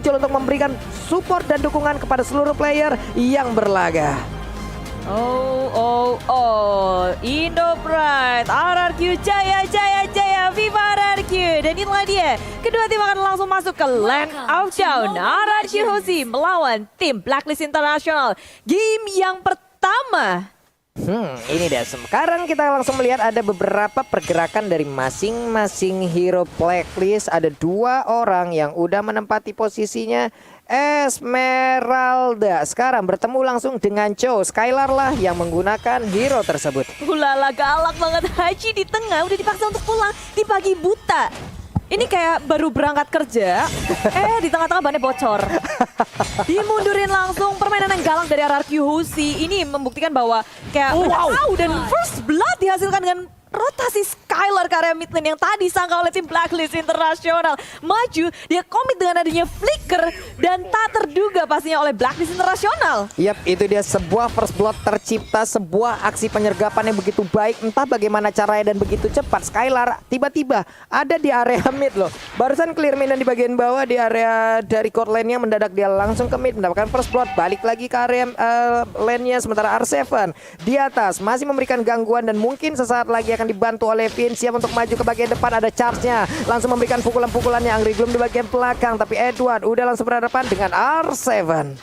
muncul untuk memberikan support dan dukungan kepada seluruh player yang berlaga. Indo Pride, RRQ, Jaya, Viva RRQ. Dan itulah dia, kedua tim akan langsung masuk ke Land of Down. RRQ Hoshi melawan tim Blacklist International. Game yang pertama. Ini deh, sekarang kita langsung melihat ada beberapa pergerakan dari masing-masing hero Blacklist. Ada 2 orang yang udah menempati posisinya. Esmeralda sekarang bertemu langsung dengan Cho. Skylar lah yang menggunakan hero tersebut. Ulala, galak banget. Haji di tengah udah dipaksa untuk pulang di pagi buta. Ini kayak baru berangkat kerja, di tengah-tengah bannya bocor. Dimundurin langsung, permainan yang galak dari RRQ Hoshi. Ini membuktikan bahwa kayak dan first blood dihasilkan dengan rotasi Skylar ke area mid lane yang tadi disangka oleh tim Blacklist International. Maju, dia komit dengan adanya flicker dan tak terduga pastinya oleh Blacklist International. Yap, itu dia sebuah first blood tercipta, sebuah aksi penyergapan yang begitu baik. Entah bagaimana caranya dan begitu cepat. Skylar tiba-tiba ada di area mid loh. Barusan clear minion di bagian bawah di area dari core lane-nya, mendadak dia langsung ke mid mendapatkan first blood. Balik lagi ke area lane-nya, sementara R7 di atas masih memberikan gangguan dan mungkin sesaat lagi akan dibantu oleh Finn. Siap untuk maju ke bagian depan, ada charge-nya. Langsung memberikan pukulan-pukulannya. Angry Gloom di bagian belakang, tapi Edward udah langsung berhadapan dengan R7.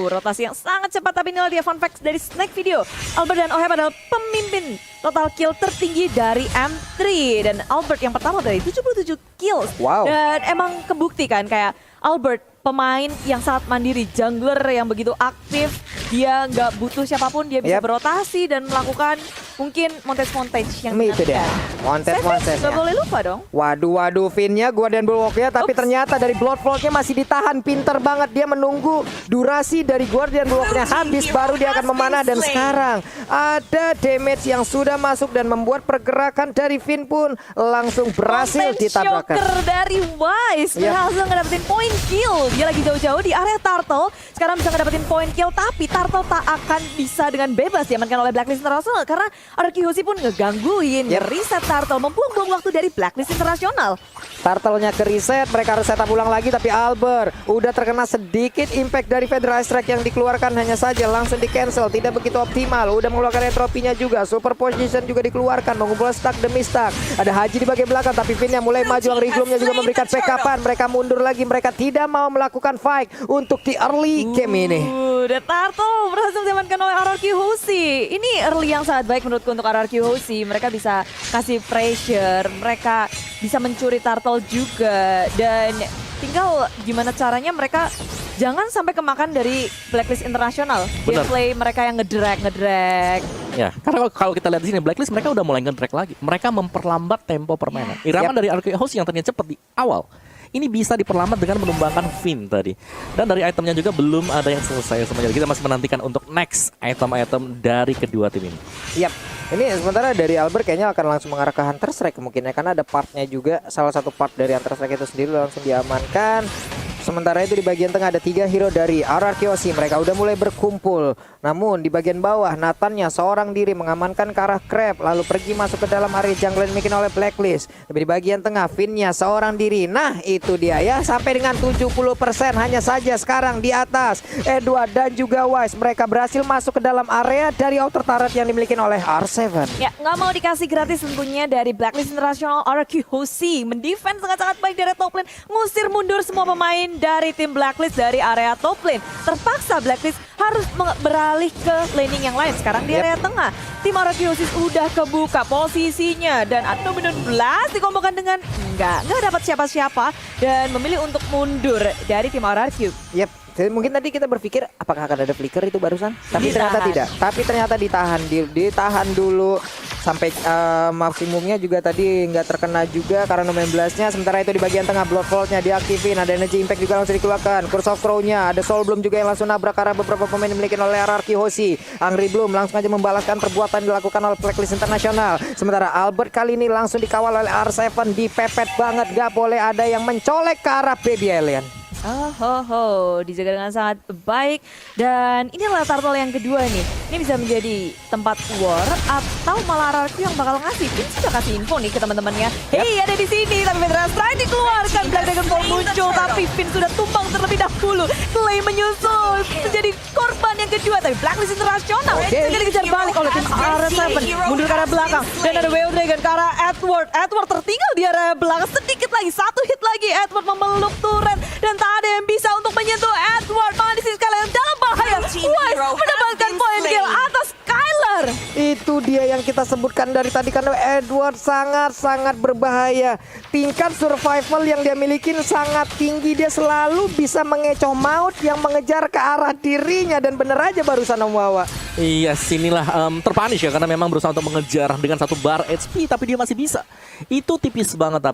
Rotasi yang sangat cepat, tapi inilah dia fun fact dari Snack Video. Albert dan Oheb adalah pemimpin total kill tertinggi dari M3. Dan Albert yang pertama dari 77 kills. Wow. Dan emang kebukti kan kayak Albert pemain yang sangat mandiri, jungler yang begitu aktif. Dia nggak butuh siapapun, dia bisa berotasi dan melakukan mungkin montage yang itu dia. Montage. Gak boleh lupa dong. Waduh, Finn-nya Guardian Bulwark-nya, tapi ternyata dari Blood Flow-nya masih ditahan. Pinter banget dia menunggu durasi dari Guardian Bulwark-nya habis baru dia akan memanah. Dan sekarang ada damage yang sudah masuk dan membuat pergerakan dari Finn pun langsung berhasil ditabrakan. Shocker dari Wise berhasil ngedapetin point kill. Dia lagi jauh-jauh di area Turtle, sekarang bisa ngedapetin point kill, tapi Turtle tak akan bisa dengan bebas diamankan oleh Blacklist International karena RRQ Hoshi pun ngegangguin, reset Turtle, membuang-buang waktu dari Blacklist International. Turtle-nya ke reset, mereka harus setup ulang lagi, tapi Albert udah terkena sedikit impact dari Federal Strike yang dikeluarkan, hanya saja langsung di cancel, tidak begitu optimal. Udah mengeluarkan entropinya juga, super position juga dikeluarkan, mengumpulkan stack demi stack. Ada Haji di bagian belakang, tapi Finn-nya mulai maju, Angry Gloom-nya juga memberikan backup-an. Mereka mundur lagi, mereka tidak mau melakukan fight untuk di early game ini. Dan Turtle berhasil diamankan oleh RRQ Hoshi. Ini early yang sangat baik menurutku untuk RRQ Hoshi. Mereka bisa kasih pressure, mereka bisa mencuri Turtle juga. Dan tinggal gimana caranya mereka jangan sampai kemakan dari Blacklist International. Gameplay mereka yang ngedrag. Ya, karena kalau kita lihat di sini Blacklist mereka udah mulai nge-drag lagi. Mereka memperlambat tempo permainan. Irama dari RRQ Hoshi yang ternyata cepat di awal, ini bisa diperlambat dengan menumbangkan Finn tadi. Dan dari itemnya juga belum ada yang selesai semuanya. Kita masih menantikan untuk next item-item dari kedua tim ini. Yap, ini sementara dari Albert kayaknya akan langsung mengarah ke Hunter Strike kemungkinannya, karena ada partnya juga. Salah satu part dari Hunter Strike itu sendiri langsung diamankan. Sementara itu di bagian tengah ada 3 hero dari RRQ Hoshi. Mereka udah mulai berkumpul. Namun di bagian bawah Nathan-nya seorang diri mengamankan ke arah Crab, lalu pergi masuk ke dalam area jungle yang dimiliki oleh Blacklist. Tapi di bagian tengah Finn-nya seorang diri. Nah itu dia ya, sampai dengan 70% hanya saja sekarang di atas. Edward dan juga Wise, mereka berhasil masuk ke dalam area dari outer turret yang dimiliki oleh R7. Ya, nggak mau dikasih gratis tentunya dari Blacklist International. RRQ Hoshi mendefense sangat-sangat baik dari top lane, ngusir mundur semua pemain dari tim Blacklist dari area top lane. Terpaksa Blacklist harus beralih ke laning yang lain. Sekarang di area tengah, tim RRQ Hoshi udah kebuka posisinya dan Anominun Blast dikombokan dengan nggak dapat siapa-siapa dan memilih untuk mundur dari tim RRQ. Yep. Mungkin tadi kita berpikir apakah akan ada flicker itu barusan, tapi ternyata tidak. Tapi ternyata ditahan dulu sampai maksimumnya juga tadi nggak terkena juga karena main blastnya. Sementara itu di bagian tengah Blood Vault-nya diaktifin, ada energy impact juga langsung dikeluarkan. Curse of Crow-nya, ada Soul Bloom juga yang langsung nabrak karena beberapa pemain dimiliki oleh RRQ Hoshi. Angry Bloom langsung aja membalaskan perbuatan dilakukan oleh Blacklist International. Sementara Albert kali ini langsung dikawal oleh R7, dipepet banget, gak boleh ada yang mencolek ke arah Baby Alien. Oh, dijaga dengan sangat baik. Dan inilah turtle yang kedua nih. Ini bisa menjadi tempat war atau malah RRQ yang bakal ngasih. Finn sudah kasih info nih ke teman-temannya. Hey, ada di sini. Tapi Federal Strike dikeluarkan. Black Dragonfall muncul, tapi Finn sudah tumbang terlebih dahulu. Clay menyusul. Menjadi korban yang kedua. Tapi Blacklist Internasional segera dikejar balik oleh tim R7. Mundur ke arah belakang. Dan ada WO Dragon ke arah Edward. Edward tertinggal di area belakang. Sedikit lagi, satu hit lagi. Edward memeluk turret. Dan tak ada yang bisa untuk menyentuh Edward. Malah di sini kalian dalam bahaya. Wise mendapatkan poin kill atas Skylar. Itu dia yang kita sebutkan dari tadi karena Edward sangat-sangat berbahaya. Tingkat survival yang dia miliki sangat tinggi. Dia selalu bisa mengecoh maut yang mengejar ke arah dirinya. Dan bener aja barusan Om Wawa. Iya, sinilah terpunish ya karena memang berusaha untuk mengejar dengan 1 bar HP tapi dia masih bisa. Itu tipis banget.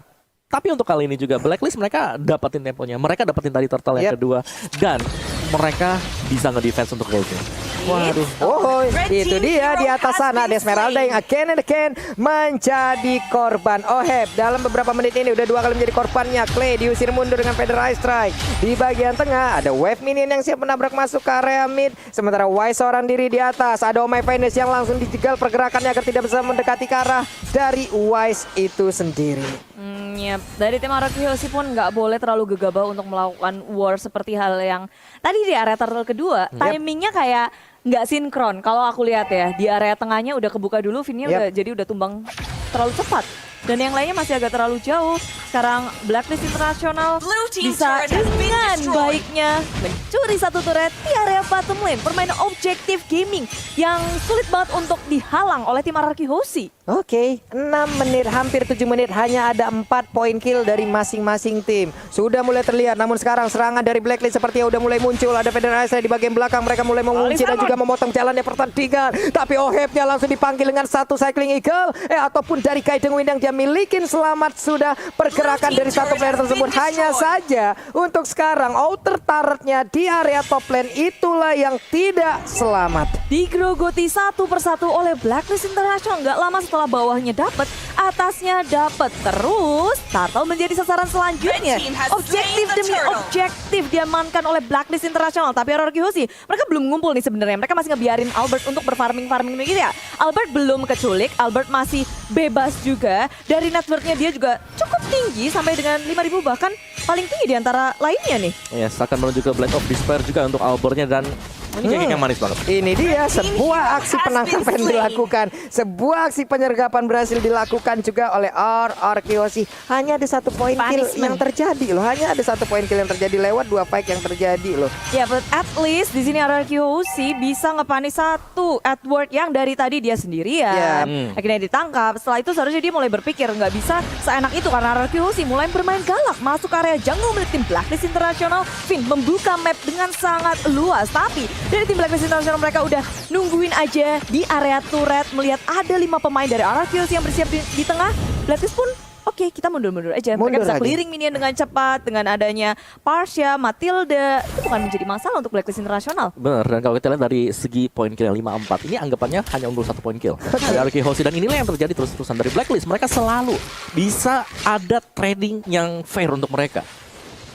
Tapi untuk kali ini juga Blacklist mereka dapetin temponya. Mereka dapetin tadi turtle yang kedua. Dan mereka bisa nge-defense untuk goldnya. Waduh, itu dia di atas sana ada Esmeralda yang again and again menjadi korban. Oheb dalam beberapa menit ini udah 2 kali menjadi korbannya. Clay diusir mundur dengan Federal Strike. Di bagian tengah ada Wave Minion yang siap menabrak masuk ke area mid. Sementara Wise seorang diri di atas. Ada Omai Finest yang langsung dijegal pergerakannya agar tidak bisa mendekati ke arah dari Wise itu sendiri. Yep. Dari tim RRQ pun nggak boleh terlalu gegabah untuk melakukan war seperti hal yang tadi di area turtle kedua. Timingnya kayak nggak sinkron. Kalau aku lihat ya di area tengahnya udah kebuka dulu, Vinnya udah tumbang terlalu cepat. Dan yang lainnya masih agak terlalu jauh. Sekarang Blacklist Internasional bisa dengan baiknya mencuri 1 turret di area bottom lane. Permainan objektif gaming yang sulit banget untuk dihalang oleh tim RRQ Hoshi. Oke, 6 menit, hampir 7 menit, hanya ada 4 poin kill dari masing-masing tim. Sudah mulai terlihat, namun sekarang serangan dari Blacklist sepertinya udah mulai muncul. Ada Federal di bagian belakang, mereka mulai mengunci dan juga memotong jalannya pertandingan. Tapi Ohebnya langsung dipanggil dengan 1 Cycling Eagle. Ataupun dari Kaideng Wind yang dia milikin. Selamat sudah pergerakan dari 1 player tersebut. Hanya saja untuk sekarang outer turretnya di area top lane itulah yang tidak selamat. Digerogoti 1 persatu oleh Blacklist International. Nggak lama setelah bawahnya dapat, atasnya dapat. Terus Turtle menjadi sasaran selanjutnya. Objektif demi objektif diamankan oleh Blacklist International. Tapi RRQ Hoshi mereka belum ngumpul nih sebenarnya. Mereka masih ngebiarin Albert untuk berfarming gitu ya. Albert belum keculik, Albert masih bebas juga. Dari networknya dia juga cukup tinggi sampai dengan 5.000 bahkan paling tinggi di antara lainnya nih. Yes, akan menuju ke Blade of Despair juga untuk Albertnya dan ini yang manis banget. Ini dia sebuah aksi penangkapan dilakukan. Sebuah aksi penyergapan berhasil dilakukan juga oleh RRQ Hoshi. Hanya ada 1 poin kill yang terjadi loh. Hanya ada 1 poin kill yang terjadi lewat 2 fight yang terjadi loh. Ya, but at least di sini RRQ Hoshi bisa ngepanis 1 Edward yang dari tadi dia sendirian. Akhirnya ditangkap. Setelah itu seharusnya dia mulai berpikir nggak bisa seenak itu karena RRQ Hoshi mulai bermain galak masuk area jungle milik tim Blacklist International. Finn membuka map dengan sangat luas, tapi dari tim Blacklist International mereka udah nungguin aja di area turret melihat ada 5 pemain dari RRQ yang bersiap di tengah. Blacklist pun oke, kita mundur-mundur aja. Mereka bisa clearing minion dengan cepat dengan adanya Parsha, Matilda. Itu bukan menjadi masalah untuk Blacklist International. Bener, dan kalau kita lihat dari segi poin kill yang 5-4, ini anggapannya hanya unggul 1 poin kill dari RRQ Hoshi. Dan inilah yang terjadi terus-terusan dari Blacklist. Mereka selalu bisa ada trading yang fair untuk mereka.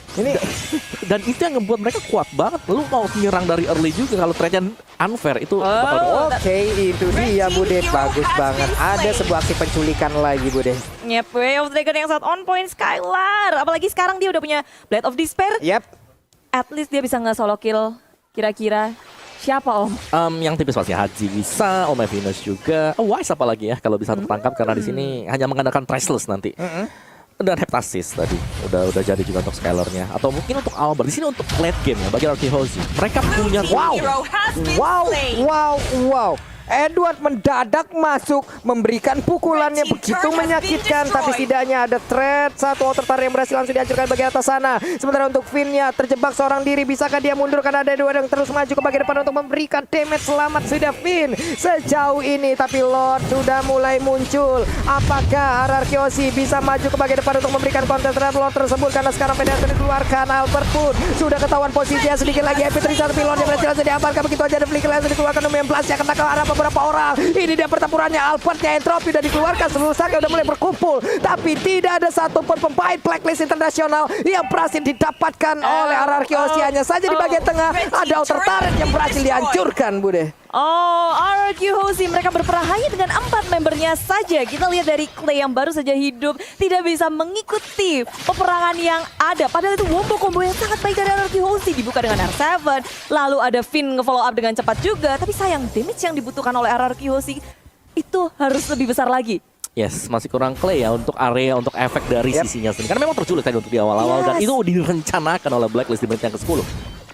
Ini dan itu yang ngebuat mereka kuat banget. Lu mau menyerang dari early juga kalau trade-nya unfair itu bakal itu dia Bude, bagus banget. Ada sebuah aksi penculikan lagi Bude. Yep, Way of Dragon yang saat on point Skylar. Apalagi sekarang dia udah punya Blade of Despair. Yep. At least dia bisa nge-solo kill. Kira-kira siapa Om? Yang tipis pasti Haji bisa, Omai Venus juga. Wise apalagi ya kalau bisa tertangkap karena di sini hanya mengandalkan Priceless nanti. Dan Heptasis tadi udah jadi juga untuk Skylar-nya atau mungkin untuk Albert di sini untuk late game ya bagi RRQ Hoshi. Mereka punya wow. Edward mendadak masuk, memberikan pukulannya begitu menyakitkan, tapi setidaknya ada threat 1 outer turret yang berhasil langsung dihancurkan bagian atas sana. Sementara untuk Finn-nya terjebak seorang diri, bisakah dia mundur karena ada Edward yang terus maju ke bagian depan untuk memberikan damage. Selamat sudah Finn sejauh ini, tapi Lord sudah mulai muncul. Apakah RRQ Hoshi bisa maju ke bagian depan untuk memberikan counter terhadap Lord tersebut karena sekarang Penetra dikeluarkan. Albert pun sudah ketahuan posisinya sedikit lagi. MP3 pilon yang berhasil langsung diamankan begitu aja. Ada flicker langsung dikeluarkan. Blast yang kena ke arah beberapa orang. Ini dia pertempurannya, Albertnya Entropy udah dikeluarkan, seluruh saga udah mulai berkumpul. Tapi tidak ada satupun pemain Blacklist Internasional yang berhasil didapatkan oleh RRQ Osi. Hanya saja di bagian tengah ada outer turret yang berhasil dihancurkan, Bude. Oh, RRQ Hoshi mereka berperang hanya dengan 4 membernya saja. Kita lihat dari Clay yang baru saja hidup tidak bisa mengikuti peperangan yang ada. Padahal itu combo yang sangat baik dari RRQ Hoshi, dibuka dengan R7. Lalu ada Finn nge-follow up dengan cepat juga. Tapi sayang damage yang dibutuhkan oleh RRQ Hoshi itu harus lebih besar lagi. Yes, masih kurang Clay ya untuk area, untuk efek dari sisinya sendiri. Karena memang terculik tadi untuk di awal-awal dan itu direncanakan oleh Blacklist di menit yang ke-10.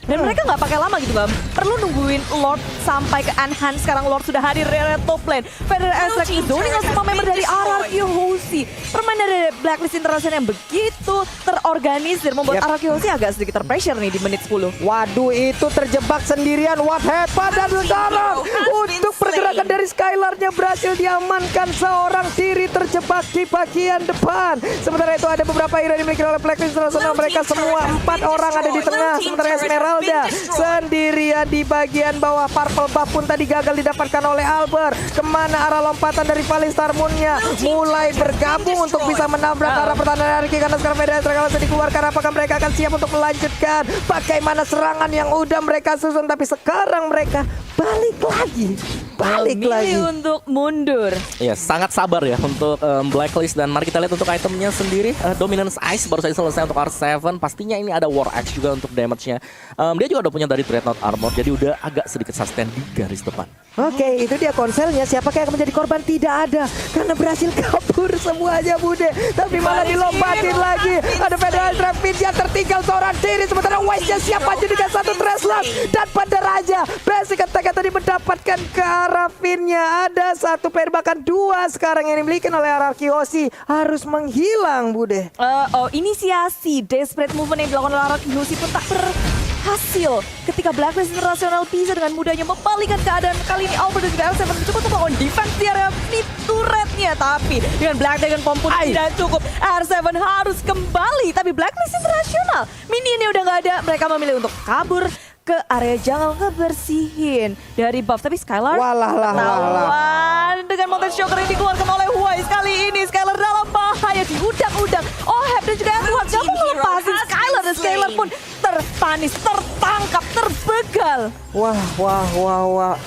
Dan mereka nggak pakai lama gitu, Bam. Perlu nungguin Lord sampai ke Enhance. Sekarang Lord sudah hadir di area top lane. Federer Ezreal zoning semua member dari RRQ Hoshi. Permainan dari Blacklist International yang begitu terorganisir membuat RRQ Hoshi agak sedikit terpressure nih di menit 10. Waduh, itu terjebak sendirian. What happened? Dan sekarang untuk pergerakan dari Skylarnya berhasil diamankan, seorang diri terjebak di bagian depan. Sementara itu ada beberapa hero yang dimiliki oleh Blacklist International. Mereka semua 4 orang ada di tengah. Sementara Esmeralda sendirian di bagian bawah. Purple buff pun tadi gagal didapatkan oleh Albert. Kemana arah lompatan dari Valistar Moon-nya? Mulai bergabung untuk bisa menabrak arah pertahanan RRQ. Karena sekarang Federer Ezreal sudah dikeluarkan. Apakah mereka akan siap untuk melanjutkan bagaimana serangan yang udah mereka susun? Tapi sekarang mereka balik lagi. Memilih untuk mundur. Ya, sangat sabar ya untuk Blacklist. Dan mari kita lihat untuk itemnya sendiri. Dominance Ice baru saja selesai untuk R7. Pastinya ini ada War Axe juga untuk damage-nya. Dia juga udah punya dari Dreadnought Armor. Jadi udah agak sedikit sustain di garis depan. Oke, itu dia konselnya. Siapakah yang akan menjadi korban? Tidak ada. Karena berhasil kabur semuanya, Bude. Tapi malah dilompatin lagi. Ada Federal Trapin yang tertinggal seorang diri. Sementara Wise-nya siap maju dengan satu Treslot. Dan pada Raja basic attack tadi mendapatkan ke arah Finn-nya. Ada satu player, bahkan 2 sekarang yang dimiliki oleh RRQ Hoshi. Harus menghilang, Bude. Inisiasi desperate movement yang dilakukan oleh RRQ Hoshi pun tak berhasil ketika Blacklist International bisa dengan mudahnya membalikkan keadaan. Kali ini Albert dan juga R7 mencoba untuk melakukan defense di area mid turretnya, tapi dengan Black Dragon Bomb pun tidak cukup. R7 harus kembali, tapi Blacklist International minionnya udah nggak ada. Mereka memilih untuk kabur ke area jungle ngebersihin dari buff. Tapi Skylar ketahuan dengan Mountain Shocker yang dikeluarkan oleh Wise. Kali ini Skylar dalam bahaya, diudang-udang. Oheb dan juga Edward gak mau ngelepasin Skylar, dan Skylar pun terpanis, tertangkap, terbegal. Wah.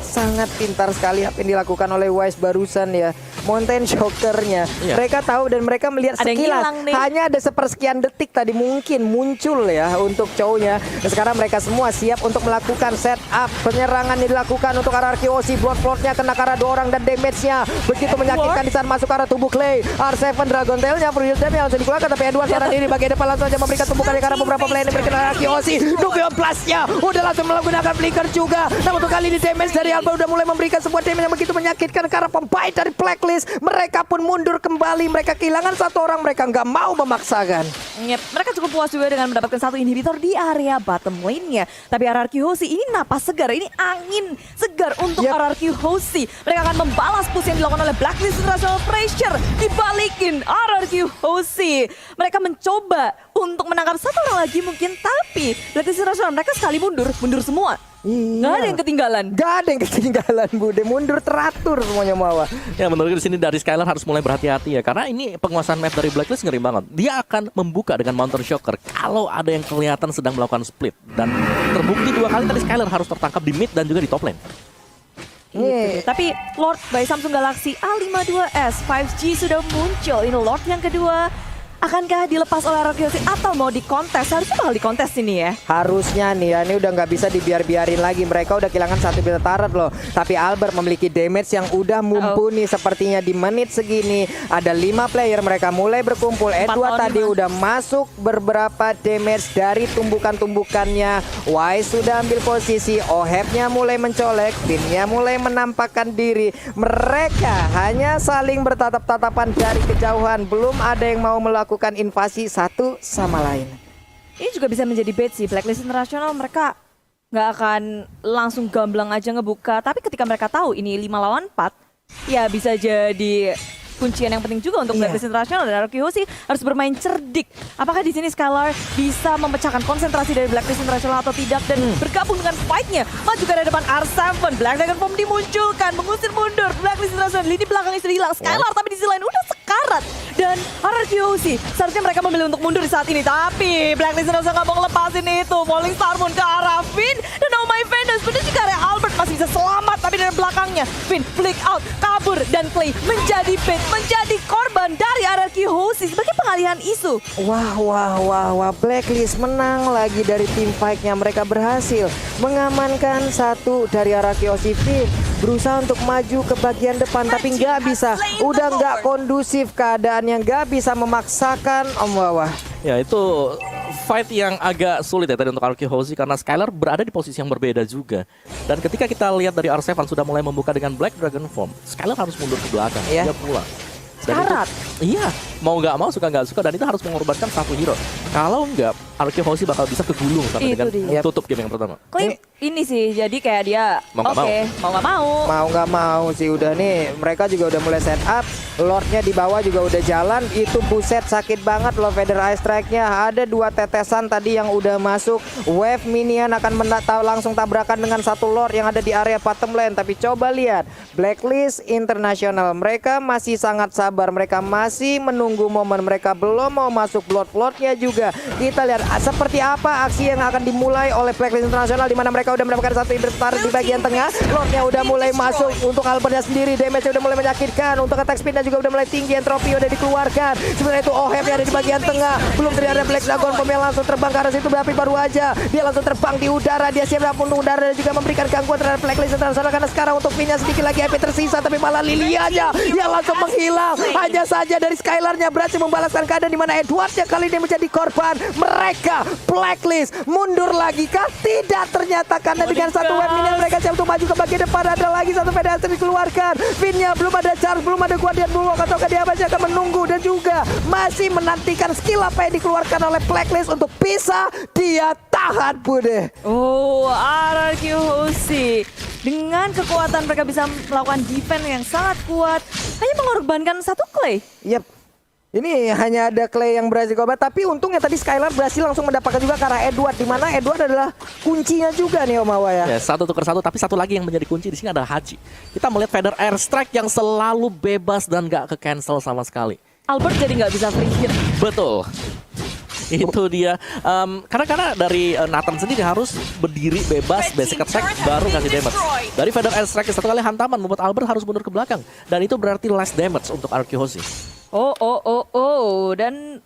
Sangat pintar sekali apa yang dilakukan oleh Wise barusan ya. Mountain Shocker-nya. Mereka tahu dan mereka melihat ada sekilas. Hanya ada sepersekian detik tadi mungkin muncul ya untuk cowoknya. Dan sekarang mereka semua siap untuk melakukan setup. Penyerangan yang dilakukan untuk RRQ Hoshi. Blood Float-nya kena ke arah 2 orang dan damage-nya begitu menyakitkan di saat masuk ke arah tubuh Clay. R7 Dragon Tail-nya full heal damage langsung dikeluarkan. Tapi Edward seorang diri bagian depan langsung saja memberikan tumpukannya ke arah beberapa player yang dimiliki RRQ Hoshi. Nubion Plus-nya udah langsung menggunakan flicker juga. Namun untuk kali ini damage dari Alba udah mulai memberikan sebuah damage yang begitu menyakitkan ke arah pemain dari Blacklist. Mereka pun mundur kembali. Mereka kehilangan 1 orang. Mereka nggak mau memaksakan. Yep, mereka cukup puas juga dengan mendapatkan 1 inhibitor di area bottom lane-nya. Tapi RRQ Hoshi ini napas segar. Ini angin segar untuk RRQ Hoshi. Mereka akan membalas push yang dilakukan oleh Blacklist International. Pressure dibalikin RRQ Hoshi. Mereka mencoba untuk menangkap 1 orang lagi mungkin. Tapi Blacklist International mereka sekali mundur semua. Nggak ada yang ketinggalan. Gak ada yang ketinggalan, Bude. Mundur teratur semuanya Mawa. Ya, menurut di sini dari Skylar harus mulai berhati-hati ya, karena ini penguasaan map dari Blacklist ngeri banget. Dia akan membuka dengan Mountain Shocker kalau ada yang kelihatan sedang melakukan split, dan terbukti 2 kali tadi Skylar harus tertangkap di mid dan juga di top lane. Tapi Lord by Samsung Galaxy A52s 5G sudah muncul. Ini Lord yang kedua. Akankah dilepas oleh RRQ Hoshi atau mau dikontes? Harusnya bakal dikontes ini ya. Harusnya nih ya, ini udah nggak bisa dibiarin lagi. Mereka udah kehilangan 1 beta turret loh. Tapi Albert memiliki damage yang udah mumpuni sepertinya di menit segini. Ada 5 player, mereka mulai berkumpul. Edward tadi udah masuk beberapa damage dari tumbukan-tumbukannya. Wise sudah ambil posisi, Oheb-nya mulai mencolek, Finn-nya mulai menampakkan diri. Mereka hanya saling bertatap-tatapan dari kejauhan. Belum ada yang mau melakukan invasi satu sama lain. Ini juga bisa menjadi bait sih. Blacklist International mereka nggak akan langsung gamblang aja ngebuka. Tapi ketika mereka tahu ini 5 lawan 4, ya bisa jadi kuncian yang penting juga untuk Blacklist International, dan Arkehosi harus bermain cerdik. Apakah di sini Skylar bisa memecahkan konsentrasi dari Blacklist International atau tidak, dan bergabung dengan fight-nya maju ke depan R7. Black Dragon Form dimunculkan, mengusir mundur Blacklist International. Lini belakang istri hilang Skylar, tapi di sisi lain udah sekarat. Dan Arkehosi seharusnya mereka memilih untuk mundur di saat ini, tapi Blacklist International nggak mau lepasin itu. Falling Star Moon ke arah Finn, dan Oh My Venus bener juga area Albert masih bisa selamat, tapi dari belakangnya Finn flick out, kabur, dan Clay menjadi bait, menjadi korban dari Arkehosi sebagai pengalihan isu. Wah, Blacklist menang lagi dari tim fight-nya. Mereka berhasil mengamankan satu dari Arkehosi. Finn berusaha untuk maju ke bagian depan, tapi nggak bisa. Udah nggak kondusif keadaannya, nggak bisa memaksakan Om Wawa. Ya, itu fight yang agak sulit ya tadi untuk Arkehosi karena Skylar berada di posisi yang berbeda juga. Dan ketika kita lihat dari R7 sudah mulai membuka dengan Black Dragon Form, Skylar harus mundur ke belakang, dia pulang. Syarat. Iya, mau nggak mau, suka nggak suka, dan itu harus mengorbankan satu hero. Kalau nggak, Arkehosi bakal bisa kegulung sampai Itu dengan dia. tutup game yang pertama. Clay ini sih, jadi kayak dia Mau nggak oke, mau nggak mau. Mau nggak mau sih udah nih, mereka juga udah mulai set up. Lordnya di bawah juga udah jalan. Itu buset sakit banget loh Feather Eye Strike-nya. Ada 2 tetesan tadi yang udah masuk. Wave minion akan langsung tabrakan dengan satu Lord yang ada di area bottom lane. Tapi coba lihat Blacklist International, mereka masih sangat sabar. Mereka masih menunggu momen. Mereka belum mau masuk Blood-Bloodnya juga. Kita lihat seperti apa aksi yang akan dimulai oleh Blacklist International, di mana mereka udah mendapatkan satu inventar di bagian tengah. Lordnya udah mulai masuk untuk Albertnya sendiri. Damage-nya udah mulai menyakitkan. Untuk attack speed-nya juga udah mulai tinggi. Entropi udah dikeluarkan. Sebenarnya itu Oheb yang ada di bagian tengah. Belum terlihat ada Black Dragon Form yang langsung terbang ke arah situ, tapi baru aja dia langsung terbang di udara. Dia siap untuk udara dan juga memberikan gangguan terhadap Blacklist International, karena sekarang untuk Finn-nya sedikit lagi HP tersisa, tapi malah Lilianya yang langsung menghilang. Hanya saja dari Skylar-nya berhasil membalaskan keadaan, di mana Edward-nya kali ini menjadi korban. Mereka Blacklist mundur lagi kah? Tidak, ternyata karena dengan satu wave minion mereka siap untuk maju ke bagian depan. Ada lagi satu pedestrian dikeluarkan. Finn-nya belum ada charge, belum ada Guardian Bulwark, ataukah dia masih akan menunggu dan juga masih menantikan skill apa yang dikeluarkan oleh Blacklist untuk bisa dia tahan, Bude. Oh, Arkehosi dengan kekuatan mereka bisa melakukan defense yang sangat kuat, hanya mengorbankan satu Clay. Yep. Ini hanya ada Clay yang berhasil korban, tapi untungnya tadi Skylar berhasil langsung mendapatkan juga ke arah Edward, di mana Edward adalah kuncinya juga nih Om Awa ya. Ya, satu tukar satu, tapi satu lagi yang menjadi kunci di sini adalah Haji. Kita melihat Feather Air Strike yang selalu bebas dan nggak ke cancel sama sekali. Albert jadi nggak bisa free hit. Betul. Itu dia. Karena dari Nathan sendiri harus berdiri bebas, basic attack, baru kasih damage. Dari Feather Air Strike satu kali hantaman membuat Albert harus mundur ke belakang. Dan itu berarti less damage untuk Arkehosi. Dan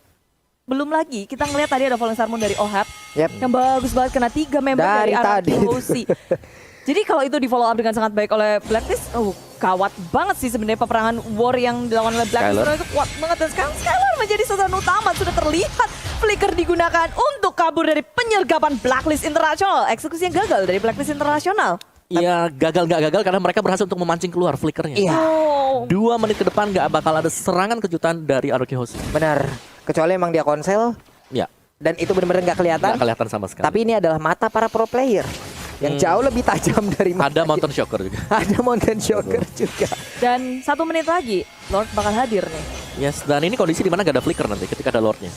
belum lagi kita ngelihat tadi ada Falling Star Moon dari Ohab yang bagus banget, kena 3 member dari Arkehosi. Jadi kalau itu di follow up dengan sangat baik oleh Blacklist, gawat banget sih sebenarnya peperangan war yang dilakukan oleh Blacklist. Itu kuat banget, dan sekarang Skylar menjadi sasaran utama. Sudah terlihat flicker digunakan untuk kabur dari penyergapan Blacklist International. Eksekusi yang gagal dari Blacklist International. Iya, gagal nggak gagal karena mereka berhasil untuk memancing keluar flickernya. Iya. 2 menit ke depan nggak bakal ada serangan kejutan dari Arkehosi. Benar. Kecuali emang dia konsel. Ya. Dan itu benar-benar nggak kelihatan. Nggak kelihatan sama sekali. Tapi ini adalah mata para pro player yang jauh lebih tajam dari mata. Ada Mountain Shocker juga. Ada Mountain Shocker juga. Dan 1 menit lagi Lord bakal hadir nih. Yes, dan ini kondisi dimana gak ada flicker nanti ketika ada Lordnya.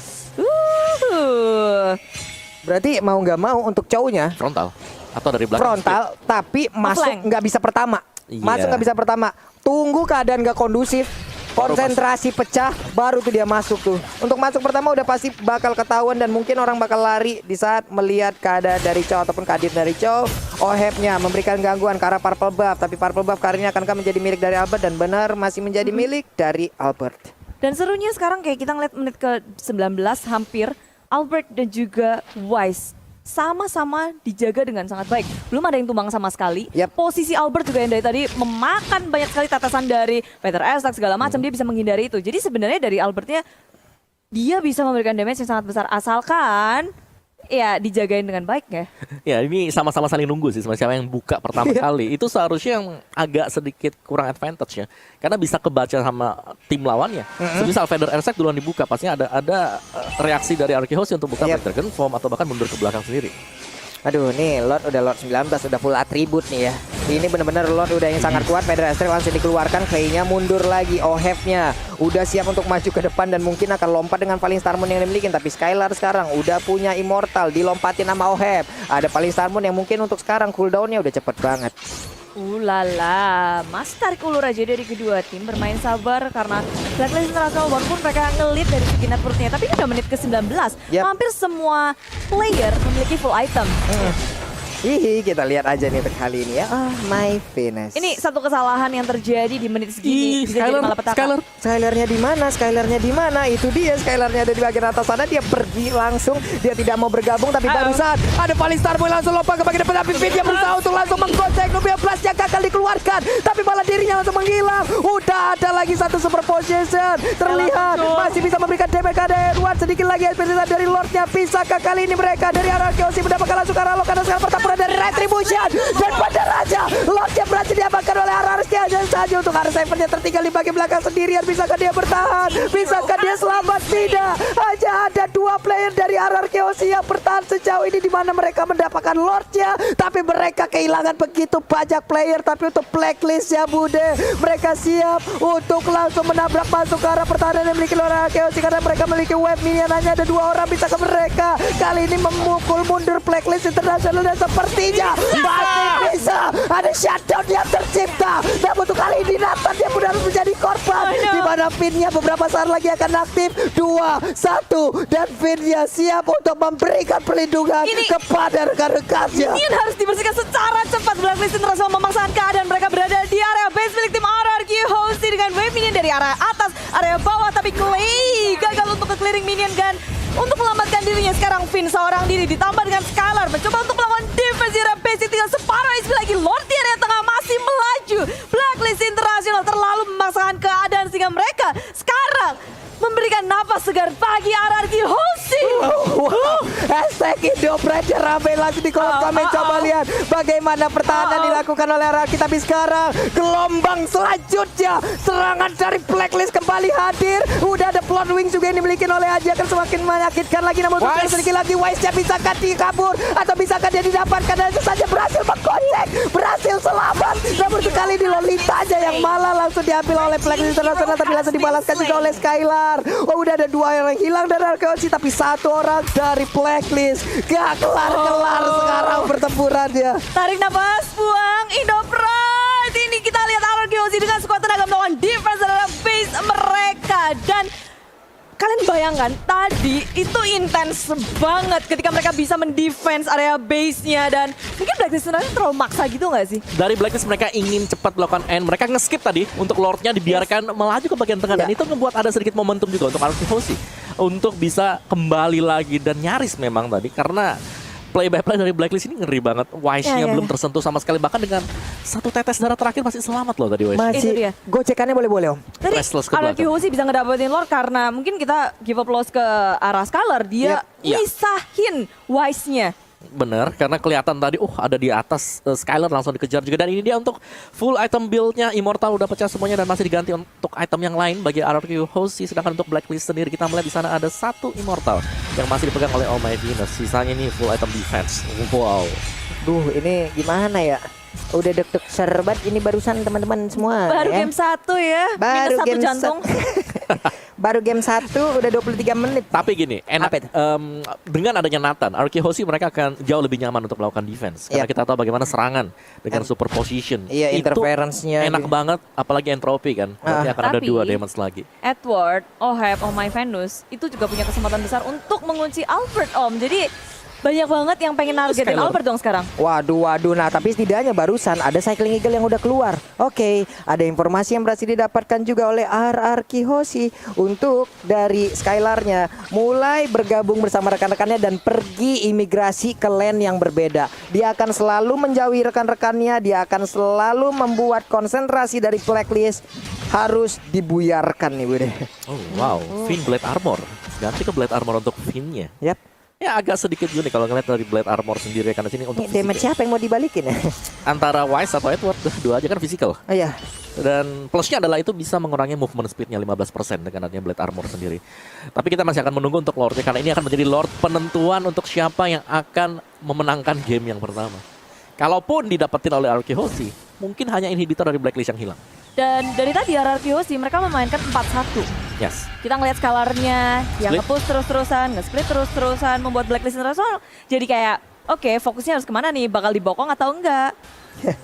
Berarti mau nggak mau untuk cowoknya Frontal atau dari belakang. frontal, tapi masuk nggak bisa pertama. Iya. Masuk nggak bisa pertama. Tunggu keadaan nggak kondusif. Konsentrasi pecah, baru tuh dia masuk tuh. Untuk masuk pertama udah pasti bakal ketahuan, dan mungkin orang bakal lari di saat melihat keadaan dari Chow ataupun keadaan dari Chow. Ohebnya memberikan gangguan ke arah Purple Buff, tapi Purple Buff kali ini akankah menjadi milik dari Albert, dan benar masih menjadi milik dari Albert. Dan serunya sekarang kayak kita ngeliat menit ke 19 hampir Albert dan juga Wise sama-sama dijaga dengan sangat baik. Belum ada yang tumbang sama sekali. Yep. Posisi Albert juga yang dari tadi memakan banyak sekali tetesan dari Peter Estak segala macam, dia bisa menghindari itu. Jadi sebenarnya dari Albertnya dia bisa memberikan damage yang sangat besar asalkan ya dijagain dengan baik ya. Ya, ini sama-sama saling nunggu sih sama siapa yang buka pertama kali. Itu seharusnya yang agak sedikit kurang advantage ya. Karena bisa kebaca sama tim lawannya. Semisal Feather Air Strike duluan dibuka, pastinya ada reaksi dari Arkehosi untuk buka Black Dragon Form atau bahkan mundur ke belakang sendiri. Aduh, nih Lord udah Lord 19, udah full atribut nih ya. Ini benar-benar Lord udah yang sangat kuat. Pedro Astrid langsung dikeluarkan. Clay-nya mundur lagi. Ohef-nya udah siap untuk maju ke depan dan mungkin akan lompat dengan Falling Star Moon yang dimiliki. Tapi Skylar sekarang udah punya Immortal, dilompatin sama Ohef. Ada Falling Star Moon yang mungkin untuk sekarang cooldown-nya udah cepet banget. Ulala, masih tarik ulur aja dari kedua tim, bermain sabar karena Blacklist International walaupun mereka ngelit dari segi networknya, tapi ini udah menit ke-19. Yep. Hampir semua player memiliki full item. Hihi, kita lihat aja nih untuk kali ini ya. My Venus. Ini satu kesalahan yang terjadi di menit segini. Bisa jadi malapetaka. Skylarnya di mana? Skylarnya di mana? Itu dia, Skylarnya ada di bagian atas sana. Dia pergi langsung. Dia tidak mau bergabung, tapi barusan ada Falling Star Boy langsung lompat ke bagian depan. Tapi Fit dia berusaha untuk langsung menggocek. Nubia Blast yang gagal dikeluarkan, tapi malah dirinya langsung menghilang. Udah ada lagi satu super position. Terlihat masih bisa memberikan damage ke Edward. Sedikit lagi experience dari Lordnya. Bisakah kali ini mereka dari Ararkiosi mendapatkan langsung arah karena sekarang pertempuran dari Retribution dan pada raja Lordnya berhasil diamankan oleh Ararkia dan saja untuk R7-nya tertinggal di bagian belakang sendirian. Bisakah dia bertahan? Bisakah dia selamat? Tidak. Hanya ada 2 player dari Ararkiosi yang bertahan sejauh ini, di mana mereka mendapatkan Lordnya, tapi mereka kehilangan begitu banyak player. Tapi untuk Blacklist ya Bude, mereka siap untuk langsung menabrak masuk ke arah pertahanan yang dimiliki oleh Ararkiosi karena mereka memiliki wave minion. Hanya ada 2 orang. Bisakah mereka kali ini memukul mundur Blacklist International dan sepertinya masih bisa ada shutdown yang tercipta. Namun untuk kali ini Nathan dia pun harus menjadi korban, di mana Finn-nya beberapa saat lagi akan aktif. 2, 1 dan Finn-nya siap untuk memberikan perlindungan kepada rekan-rekannya. Ini harus dibersihkan secara cepat. Blacklist International memaksakan keadaan mereka berada di area base milik tim RRQ Hosti dengan wave minion dari area atas, area bawah, tapi Clay gagal untuk ke-clearing minion gun untuk menyelamatkan dirinya. Sekarang Finn seorang diri ditambah dengan Skylar mencoba untuk melawan defense Rampage. Tinggal separuh HP lagi. Lordian yang tengah masih melaju. Blacklist International terlalu memaksakan keadaan sehingga mereka sekarang memberikan napas segar bagi RRQ Hosi. Hashtag Indo Pressure rame lagi di kolom komen. Coba lihat bagaimana pertahanan dilakukan oleh RRQ. Tapi sekarang gelombang selanjutnya, serangan dari Blacklist kembali hadir. Udah ada plot wing juga yang dimiliki oleh Aji, akan semakin menyakitkan lagi. Namun sedikit lagi Wise-nya bisakah dia kabur atau bisakah dia didapatkan, dan itu saja berhasil mengkocek, berhasil selamat. Namun sekali ini Lolita aja yang malah langsung diambil oleh Blacklist International, tapi langsung dibalaskan juga oleh Skylar. Oh, udah ada 2 orang hilang dari Arkeosi, tapi 1 orang dari Blacklist. Gak kelar-kelar sekarang pertempurannya. Tarik nafas, buang, Indo Pride. Ini kita lihat Arkeosi dengan skuad tenaga melawan defense adalah base mereka. Dan kalian bayangkan tadi itu intens banget ketika mereka bisa mendefense area base-nya, dan mungkin Blacklist sebenarnya terlalu maksa gitu nggak sih? Dari Blacklist mereka ingin cepat melakukan end. Mereka nge-skip tadi untuk Lordnya dibiarkan melaju ke bagian tengah. Dan itu membuat ada sedikit momentum juga untuk RRQ Hosi untuk bisa kembali lagi. Dan nyaris memang tadi karena play by play dari Blacklist ini ngeri banget. Wise-nya belum tersentuh sama sekali. Bahkan dengan 1 tetes darah terakhir masih selamat loh tadi Wise. Itu dia. Gocekannya boleh-boleh Om. Tadi Restless ke RRQ belakang. Hosi bisa ngedapetin Lord karena mungkin kita give up loss ke arah Skylar. Dia misahin Wise-nya. Bener, karena kelihatan tadi ada di atas Skylar langsung dikejar juga. Dan ini dia untuk full item build-nya. Immortal udah pecah semuanya dan masih diganti untuk item yang lain bagi RRQ Hosi. Sedangkan untuk Blacklist sendiri kita melihat di sana ada 1 Immortal yang masih dipegang oleh Oh My Venus. Sisanya ini full item defense. Wow. Duh, ini gimana ya? Udah deg-deg serbat ini barusan teman-teman semua. Baru ya. game 1 ya, Baru minus 1 game jantung. Baru game 1 udah 23 menit. Tapi gini, enak Apa itu? dengan adanya Nathan, RRQ Hosi mereka akan jauh lebih nyaman untuk melakukan defense. Karena kita tahu bagaimana serangan dengan super position. Iya, itu interference-nya enak gitu. banget, apalagi entropy kan. Nanti akan ada Tapi 2 damage lagi. Edward, Oheb, Oh My Venus itu juga punya kesempatan besar untuk mengunci Albert Om. Jadi banyak banget yang pengen nargetin Skylar. Albert dong sekarang. Waduh. Nah, tapi setidaknya barusan ada Cycling Eagle yang udah keluar. Oke, ada informasi yang berhasil didapatkan juga oleh RRQ Hosi untuk dari Skylarnya mulai bergabung bersama rekan-rekannya dan pergi imigrasi ke lane yang berbeda. Dia akan selalu menjauhi rekan-rekannya, dia akan selalu membuat konsentrasi dari Blacklist harus dibuyarkan nih, Bude. Oh wow, Finn Blade Armor. Ganti ke Blade Armor untuk Finn-nya. Yap. Ya agak sedikit unik kalau ngeliat dari Blade Armor sendiri, karena sini untuk Ini damage fisik ya. siapa yang mau dibalikin ya? Antara Wise atau Edward, 2 aja kan physical. Oh iya. Dan plusnya adalah itu bisa mengurangi movement speednya 15% dengan adanya Blade Armor sendiri. Tapi kita masih akan menunggu untuk Lordnya, karena ini akan menjadi Lord penentuan untuk siapa yang akan memenangkan game yang pertama. Kalaupun didapetin oleh RRQ Hoshi, mungkin hanya inhibitor dari Blacklist yang hilang. Dan dari tadi RRQ Hoshi mereka memainkan 4-1. Yes. Kita ngeliat skalarnya yang Split. nge-push terus-terusan, nge-split terus-terusan, membuat Blacklist International jadi kayak oke, fokusnya harus kemana nih, bakal dibokong atau enggak.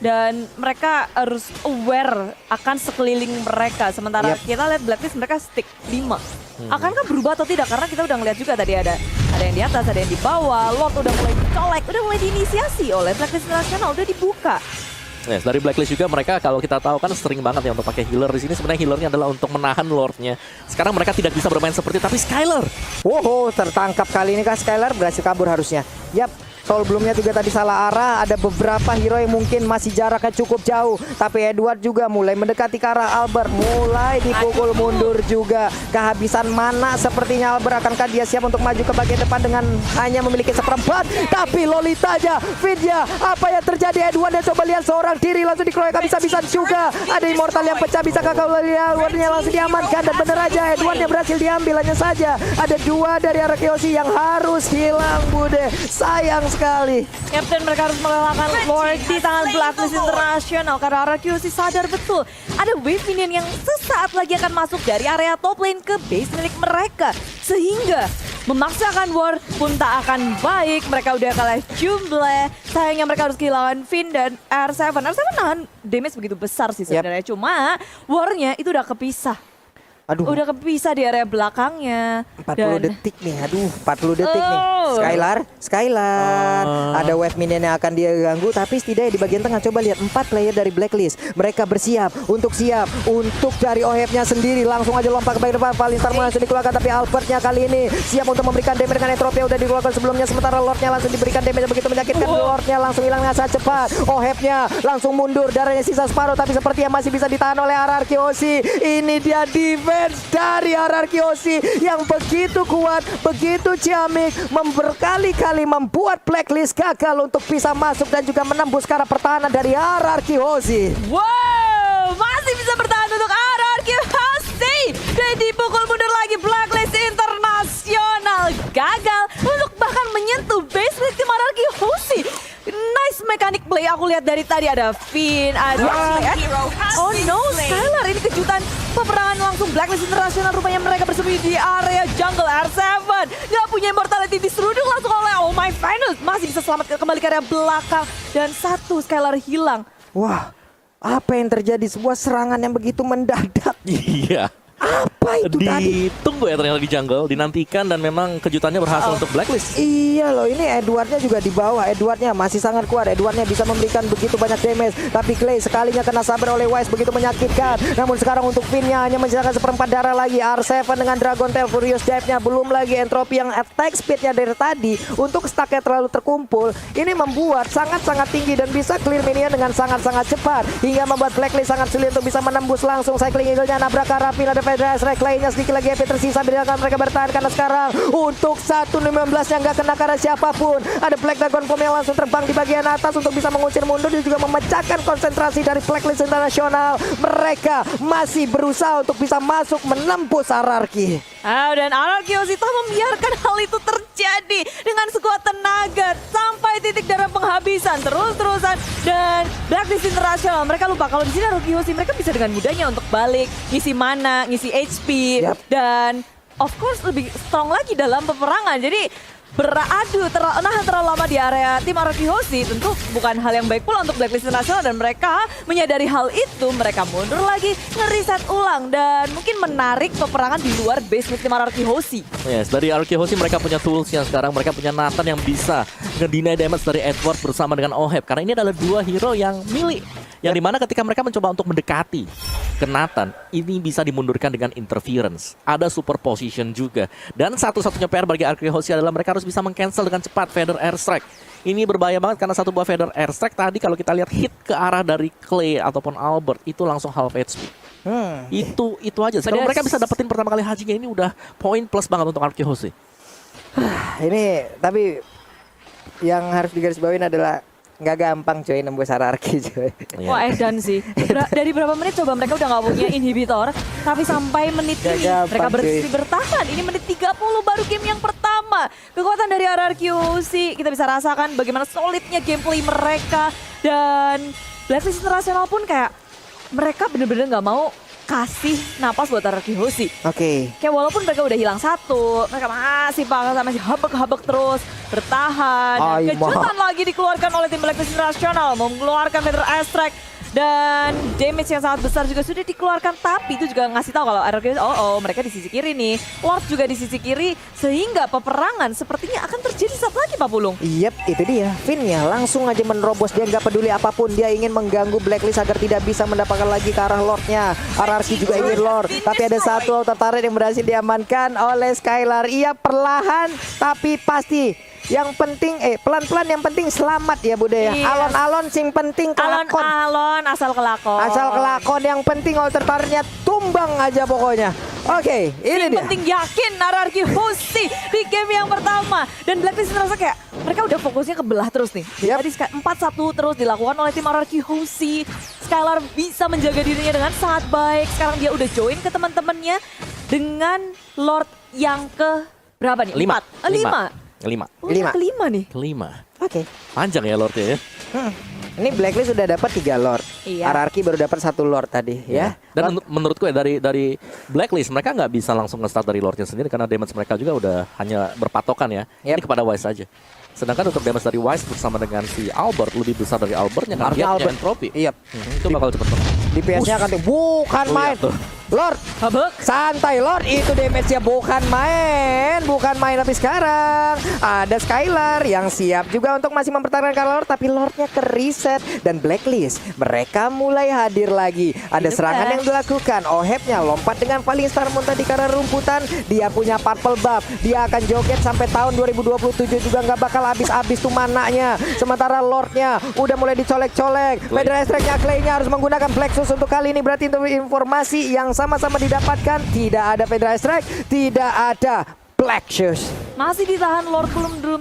Dan mereka harus aware akan sekeliling mereka. Sementara kita lihat Blacklist mereka stick 5. Akankah berubah atau tidak? Karena kita udah ngeliat juga tadi ada yang di atas, ada yang di bawah. Lord udah mulai dicolek, udah mulai diinisiasi oleh Blacklist International, udah dibuka. Yes, dari Blacklist juga mereka kalau kita tahu kan sering banget ya untuk pakai healer di sini. Sebenarnya healernya adalah untuk menahan Lordnya. Sekarang mereka tidak bisa bermain seperti tapi Skylar. Wow, tertangkap kali ini kah Skylar berhasil kabur harusnya. Yap. Soul Bloom-nya juga tadi salah arah. Ada beberapa hero yang mungkin masih jaraknya cukup jauh. Tapi Edward juga mulai mendekati ke arah Albert. Mulai dipukul mundur juga. Kehabisan mana sepertinya Albert. Akankah dia siap untuk maju ke bagian depan dengan hanya memiliki seperempat? Tapi Lolita aja, Vidya. Apa yang terjadi Edward? Dan coba lihat seorang diri langsung dikeroyok habis-habisan juga. Ada Immortal yang pecah. Bisa kakak Edwardnya langsung diamankan. Dan bener aja Edwardnya berhasil diambil. Hanya saja ada 2 dari RRQ Hoshi yang harus hilang Bude. Sayang sekali. Captain mereka harus merelakan Lord di tangan Blacklist International karena RRQ Hoshi sadar betul ada wave minion yang sesaat lagi akan masuk dari area top lane ke base milik mereka. Sehingga memaksakan war pun tak akan baik. Mereka udah kalah jumlah. Sayangnya mereka harus kehilangan Finn dan R7. R7 nahan damage begitu besar sih sebenarnya. Cuma warnya itu udah kepisah. Aduh. Udah kepisah di area belakangnya. 40 detik nih, aduh 40 detik nih. Skylar. Ada wave minion yang akan dia ganggu, tapi setidaknya di bagian tengah coba lihat 4 player dari Blacklist. Mereka bersiap untuk dari OHF-nya sendiri. Langsung aja lompat ke bagian depan, Valistar langsung dikeluarkan, tapi Albertnya kali ini siap untuk memberikan damage dengan Entropia udah dikeluarkan sebelumnya. Sementara Lordnya langsung diberikan damage yang begitu menyakitkan. Lordnya langsung hilang dengan sangat cepat. OHF-nya langsung mundur, darahnya sisa separuh, tapi sepertinya masih bisa ditahan oleh RRQ Hoshi. Ini dia defense dari RRQ Hoshi yang begitu kuat, begitu ciamik, berkali-kali membuat Blacklist gagal untuk bisa masuk dan juga menembus ke arah pertahanan dari RRQ Hoshi. Wow, masih bisa bertahan untuk RRQ Hoshi dan dipukul mundur lagi. Blacklist International gagal untuk bahkan menyentuh base milik tim RRQ Hoshi. Nice mechanic play aku lihat dari tadi. Ada Finn, ada oh no, Skylar, ini kejutan peperangan langsung Blacklist International. Rupanya mereka bersembunyi di area jungle. R7 gak punya immortality, diseruduk langsung oleh Oh My Final. Masih bisa selamat kembali ke area belakang. Dan 1 Skylar hilang. Wah, apa yang terjadi? Sebuah serangan yang begitu mendadak. Iya. Apa itu tadi? Ditunggu ya ternyata di jungle, dinantikan dan memang kejutannya berhasil untuk Blacklist. Iya loh, ini Edwardnya juga di bawah. Edwardnya masih sangat kuat. Edwardnya bisa memberikan begitu banyak damage. Tapi Clay sekalinya kena sabar oleh Wise, begitu menyakitkan. Namun sekarang untuk Finn-nya hanya menyisakan seperempat darah lagi. R7 dengan Dragon Tail Furious Dive-nya. Belum lagi Entropy yang attack speed-nya dari tadi. Untuk stack-nya terlalu terkumpul. Ini membuat sangat-sangat tinggi dan bisa clear minion dengan sangat-sangat cepat. Hingga membuat Blacklist sangat sulit untuk bisa menembus langsung. Cycling Eagle-nya nabrak ke arah Finn. Ada Federal Strike lainnya, sedikit lagi HP tersisa. Biarkan mereka bertahan karena sekarang untuk 1-15 yang gak kena karena siapapun. Ada Black Dragon Bomb yang langsung terbang di bagian atas untuk bisa mengusir mundur dan juga memecahkan konsentrasi dari Blacklist International. Mereka masih berusaha untuk bisa masuk menembus RRQ. Dan RRQ Hoshi tak membiarkan hal itu terjadi dengan sekuat tenaga sampai titik darah penghabisan terus-terusan. Dan Blacklist International mereka lupa kalau di sini RRQ Hoshi mereka bisa dengan mudahnya untuk balik, ngisi mana, ngisi HP, dan of course lebih strong lagi dalam peperangan. Jadi beradu terlalu lama di area tim RRQ Hoshi tentu bukan hal yang baik pula untuk Blacklist International, dan mereka menyadari hal itu. Mereka mundur lagi, ngeriset ulang, dan mungkin menarik peperangan di luar base tim RRQ Hoshi. Yes, dari RRQ Hoshi mereka punya tools yang sekarang. Mereka punya Nathan yang bisa nge-deny damage dari Edward bersama dengan OHF. Karena ini adalah 2 hero yang milik. Yang dimana ketika mereka mencoba untuk mendekati ke Nathan, ini bisa dimundurkan dengan interference. Ada superposition juga. Dan satu-satunya PR bagi RRQ Hoshi adalah mereka harus bisa meng-cancel dengan cepat Feather Airstrike. Ini berbahaya banget karena satu buah Feather Airstrike tadi kalau kita lihat hit ke arah dari Clay ataupun Albert itu langsung half HP. Itu aja. Kalau mereka bisa dapetin pertama kali hajinya, ini udah poin plus banget untuk RRQ Hoshi. Ini tapi yang harus digarisbawahi adalah nggak gampang coy nembus RRQ coy. Wah edan sih. Dari berapa menit coba mereka udah nggak punya inhibitor, tapi sampai menit ini mereka bertahan. Ini menit 30 baru game yang pertama. pertama. Kekuatan dari RRQC kita bisa rasakan bagaimana solidnya gameplay mereka. Dan Blacklist International pun kayak mereka bener-bener gak mau kasih napas buat RRQC. Oke. Kayak walaupun mereka udah hilang satu, mereka masih paksa, masih habek-habek terus, bertahan. Dan kejutan lagi dikeluarkan oleh tim Blacklist International, mengeluarkan Feather Astrek. Dan damage yang sangat besar juga sudah dikeluarkan, tapi itu juga ngasih tahu kalau RRQC, mereka di sisi kiri nih, Lord juga di sisi kiri, sehingga peperangan sepertinya akan terjadi saat lagi Pak Pulung. Yep, itu dia. Finn-nya langsung aja menerobos, dia nggak peduli apapun, dia ingin mengganggu Blacklist agar tidak bisa mendapatkan lagi ke arah Lordnya. RRQ juga ingin Lord, tapi ada satu auto turret yang berhasil diamankan oleh Skylar. Ia perlahan, tapi pasti. Yang penting, pelan-pelan yang penting selamat ya Bude ya. Iya. Alon-alon sing penting kelakon. Alon-alon asal kelakon. Asal kelakon, yang penting auto turretnya tumbang aja pokoknya. Oke, ini yang dia. penting yakin RRQC di game yang pertama. Dan Blacklist ngerasa kayak mereka udah fokusnya ke belah terus nih. Yep. Tadi 4-1 terus dilakukan oleh tim RRQC. Skylar bisa menjaga dirinya dengan sangat baik. Sekarang dia udah join ke teman-temannya dengan Lord yang ke berapa nih? 5. 5. Oh, yang kelima nih. Kelima. Oke. Panjang ya Lordnya ya. Ini Blacklist sudah dapat 3 Lord. Iya. RRQ baru dapat 1 Lord tadi ya. Dan menurutku ya dari Blacklist mereka nggak bisa langsung nge-start dari Lordnya sendiri karena damage mereka juga udah hanya berpatokan ya. Ini kepada Wise saja. Sedangkan untuk damage dari Wise bersama dengan si Albert lebih besar dari Albertnya karena dia punya entropy. Iya. Itu bakal cepet banget. DPS-nya akan bukan main. Tuh. Lord, santai Lord, itu damage-nya bukan main. Tapi sekarang ada Skylar yang siap juga untuk masih mempertahankan Lord, tapi Lordnya ke reset. Dan Blacklist, mereka mulai hadir lagi. Ada serangan yang dilakukan. Ohebnya lompat dengan Falling Star Moon tadi karena rumputan. Dia punya purple buff, dia akan joget sampai tahun 2027 juga nggak bakal habis-habis tuh mananya. Sementara Lordnya udah mulai dicolek-colek. Feather Astrek-nya, Clay-nya harus menggunakan Plexus untuk kali ini. Berarti untuk informasi yang sama-sama didapatkan, tidak ada Feather Astrek, tidak ada Plexus. Masih ditahan Lord,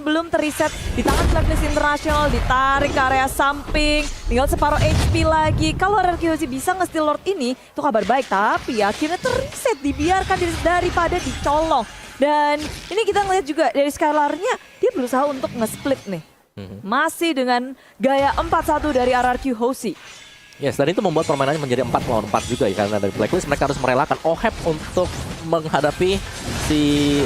belum teriset. Di tangan Blacklist International, ditarik ke area samping. Tinggal separuh HP lagi. Kalau RRQC bisa nge-steal Lord ini, itu kabar baik. Tapi akhirnya teriset, dibiarkan daripada dicolong. Dan ini kita ngeliat juga dari Skylar-nya, dia berusaha untuk nge-split nih. Masih dengan gaya 4-1 dari RRQC. Yes, dan itu membuat permainannya menjadi 4 lawan 4 juga ya. Karena dari Blacklist mereka harus merelakan Oheb untuk menghadapi si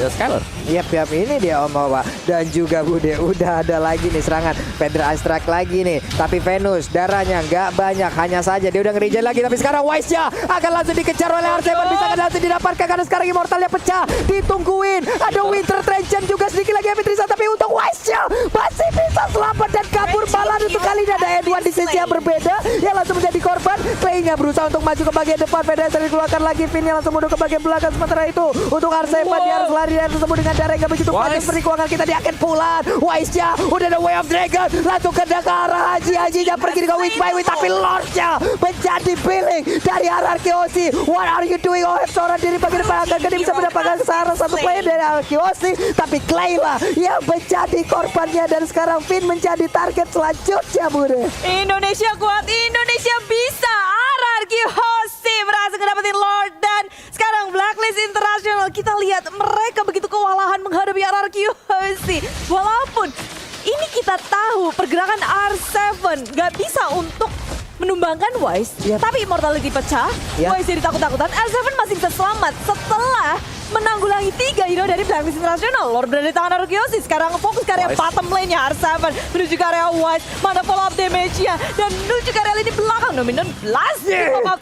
Skylar. Yap, ini dia Om Owa. Dan juga Bude, udah ada lagi nih serangan Feather Astrek lagi nih. Tapi Venus darahnya nggak banyak, hanya saja dia udah nge-regen lagi. Tapi sekarang Wise-nya akan langsung dikejar oleh R7. Bisa kan langsung didapatkan karena sekarang Immortalnya pecah. Ditungguin, ada Winter Trenchan juga sedikit lagi Ametrisa. Tapi untuk Wise-nya masih bisa selamat dan kabur malah untuk kali ini ada Edward di sisi yang berbeda. Yang langsung menjadi korban. Clay-nya berusaha untuk maju ke bagian depan. Feather Astrek dikeluarkan lagi. Finn-nya langsung mundur ke bagian belakang. Sementara itu untuk R7 dia harus lari dan tersebut dengan darah yang gak begitu panjang seperti keuangan kita. Dia akan pulang. Wise-nya udah ada Way of Dragon. Langsung ke arah Haji-Hajinya pergi dengan Witch by Witch. Tapi Lord-nya menjadi billing dari RRQC. What are you doing? Oheb seorang diri bagian depan. Agar dia bisa mendapatkan salah satu player dari RRQC. Tapi Clay lah yang menjadi korbannya. Dan sekarang Finn menjadi target selanjutnya Bude. Indonesia kuat, Indonesia bisa. RRQC berhasil ngedapetin Lord. Dan sekarang Blacklist International, kita lihat mereka begitu kewalahan menghadapi RRQC. Walaupun ini kita tahu pergerakan R7 gak bisa untuk menumbangkan Wise, tapi Immortality pecah, Wise jadi takut-takutan, R7 masih bisa selamat setelah menanggulangi 3 hero dari Blacklist International. Lord berada di tangan RRQC, sekarang fokus ke area bottom lane-nya R7, menuju ke area Wise, mana follow up damage-nya, dan menuju ke area lini belakang, Dominant Blast,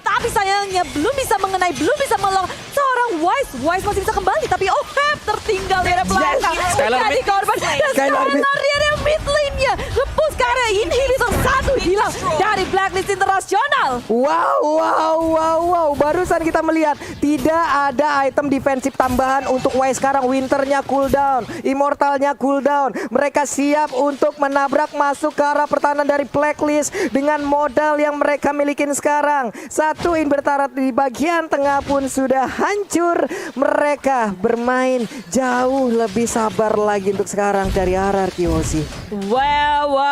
tapi sayangnya belum bisa mengenai, belum bisa melong seorang Wise. Wise masih bisa kembali, tapi Oheb tertinggal di area belakang, menjadi korban, dan Skylar di area mid lane-nya, lepas ke area inhibitor 1 hilang dari Blacklist International. Wow. Barusan kita melihat tidak ada item defensif tambahan untuk Wise sekarang. Winternya cooldown, Immortalnya cooldown. Mereka siap untuk menabrak masuk ke arah pertahanan dari Blacklist dengan modal yang mereka miliki sekarang. Satu Invertarat di bagian tengah pun sudah hancur. Mereka bermain jauh lebih sabar lagi untuk sekarang dari RRQC. Wow.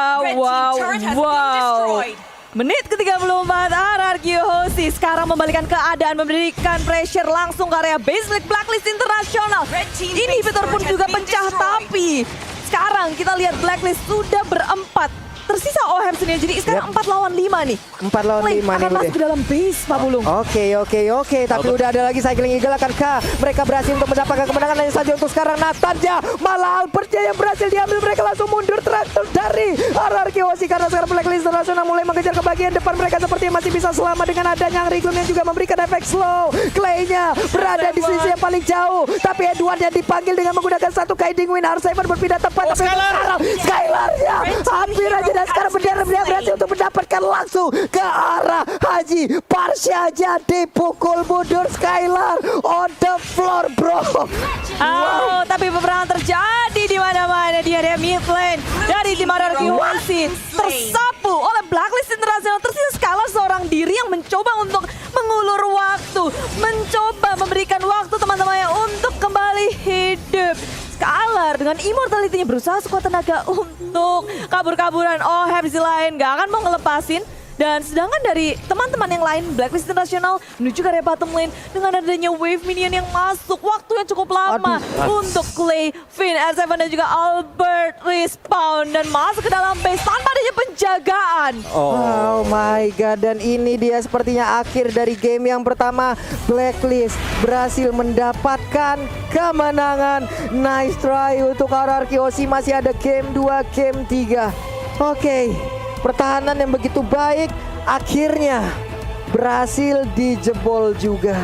Menit ke-34 RRQC Hoshi sekarang membalikan keadaan, memberikan pressure langsung ke area base league Blacklist Internasional. Inhibitor pun juga pecah, tapi sekarang kita lihat Blacklist sudah berempat. Tersisa OHM sendiri, jadi sekarang 4 lawan 5 nih. 4 lawan 5 nih akan Bude. masuk ke dalam base, Pak Bulung. Oke. Tapi udah ada lagi Cycling Eagle, akankah mereka berhasil untuk mendapatkan kemenangan hanya saja untuk sekarang Natanja. Malah Albertnya yang berhasil diambil, mereka langsung mundur terakhir dari RRQ Hoshi karena sekarang Blacklist Internasional mulai mengejar ke bagian depan. Mereka sepertinya masih bisa selamat dengan adanya Riglum yang juga memberikan efek slow. Clay-nya berada di sisi yang paling jauh, tapi Edward yang dipanggil dengan menggunakan satu Guiding Wind. R7 berpindah tepat, tapi Skylar-nya hampir aja. Dan sekarang bendera berhasil untuk mendapatkan langsung ke arah Haji. Parsha aja dipukul mundur, Skylar on the floor, bro. Oh, tapi peperangan terjadi di mana-mana di area mid lane dari tim RRQ Hoshi. Tersapu oleh Blacklist Internasional. Tersisa Skylar seorang diri yang mencoba untuk mengulur waktu, mencoba memberikan waktu teman-temannya untuk kembali hidup. Skylar dengan immortality-nya berusaha sekuat tenaga untuk kabur-kaburan. Habs lain gak akan mau ngelepasin. Dan sedangkan dari teman-teman yang lain, Blacklist Internasional menuju ke area bottom lane dengan adanya wave minion yang masuk. Waktu yang cukup lama untuk Clay, Finn, R7 dan juga Albert respawn dan masuk ke dalam base tanpa adanya penjagaan. Oh my god, dan ini dia sepertinya akhir dari game yang pertama. Blacklist berhasil mendapatkan kemenangan. Nice try untuk RRQ Hoshi. Masih ada game 2, game 3. Oke, pertahanan yang begitu baik akhirnya berhasil dijebol juga.